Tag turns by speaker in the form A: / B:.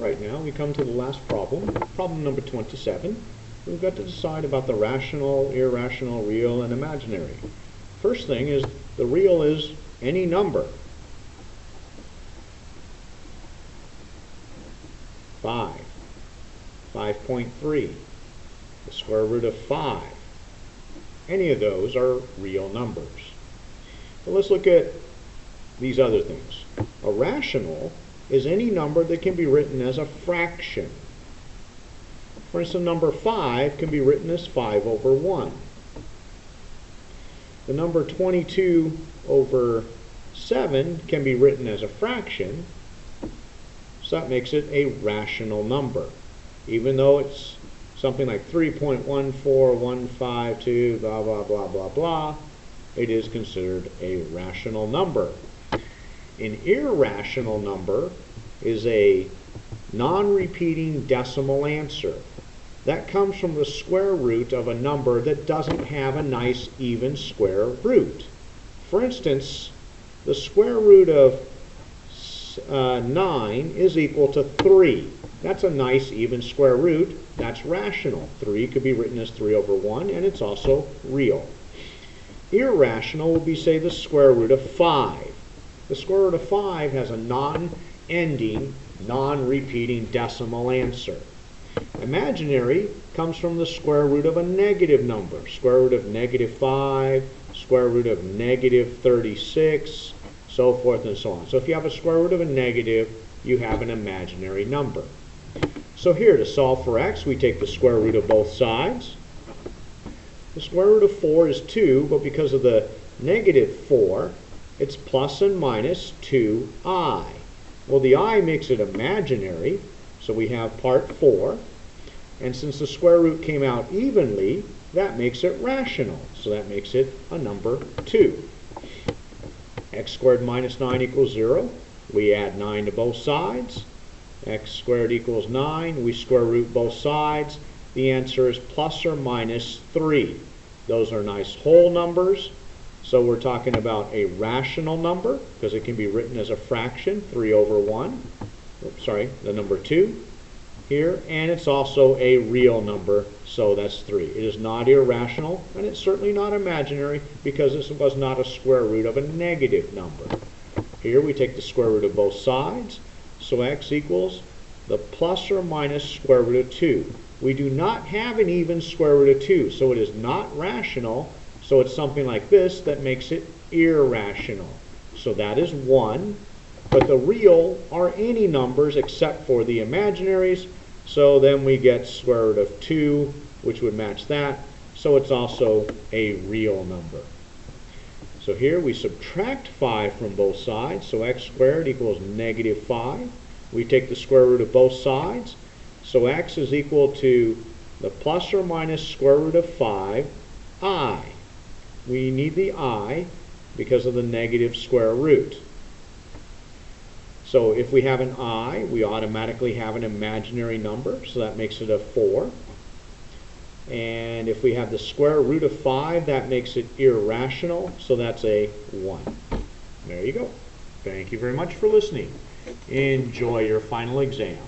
A: right now, we come to the last problem, problem number 27. We've got to decide about the rational, irrational, real, and imaginary. First thing is the real is any number. 5, 5.3, the square root of 5. Any of those are real numbers. But let's look at these other things. A rational is any number that can be written as a fraction. For instance, number 5 can be written as 5 over 1. The number 22 over 7 can be written as a fraction, so that makes it a rational number. Even though it's something like 3.14152, blah, blah, blah, blah, blah, it is considered a rational number. An irrational number is a non-repeating decimal answer. That comes from the square root of a number that doesn't have a nice even square root. For instance, the square root of 9 is equal to 3. That's a nice even square root. That's rational. 3 could be written as 3 over 1, and it's also real. Irrational would be, say, the square root of 5. The square root of 5 has a non-ending, non-repeating decimal answer. Imaginary comes from the square root of a negative number. Square root of -5, square root of -36, so forth and so on. So if you have a square root of a negative, you have an imaginary number. So here, to solve for x, we take the square root of both sides. The square root of 4 is 2, but because of the -4, it's plus and minus 2i. Well, the I makes it imaginary, so we have part 4. And since the square root came out evenly, that makes it rational. So that makes it a number 2. X squared minus 9 equals 0. We add 9 to both sides. X squared equals 9. We square root both sides. The answer is plus or minus 3. Those are nice whole numbers. So we're talking about a rational number because it can be written as a fraction, 3 over 1. Oops, sorry, the number 2 here. And it's also a real number, so that's 3. It is not irrational, and it's certainly not imaginary because this was not a square root of a negative number. Here we take the square root of both sides, so x equals the plus or minus square root of 2. We do not have an even square root of 2, so it is not rational. So it's something like this that makes it irrational. So that is 1. But the real are any numbers except for the imaginaries. So then we get square root of 2, which would match that. So it's also a real number. So here we subtract 5 from both sides. So x squared equals -5. We take the square root of both sides. So x is equal to the plus or minus square root of 5i. We need the I because of the negative square root. So if we have an I, we automatically have an imaginary number, so that makes it a 4. And if we have the square root of 5, that makes it irrational, so that's a 1. There you go. Thank you very much for listening. Enjoy your final exam.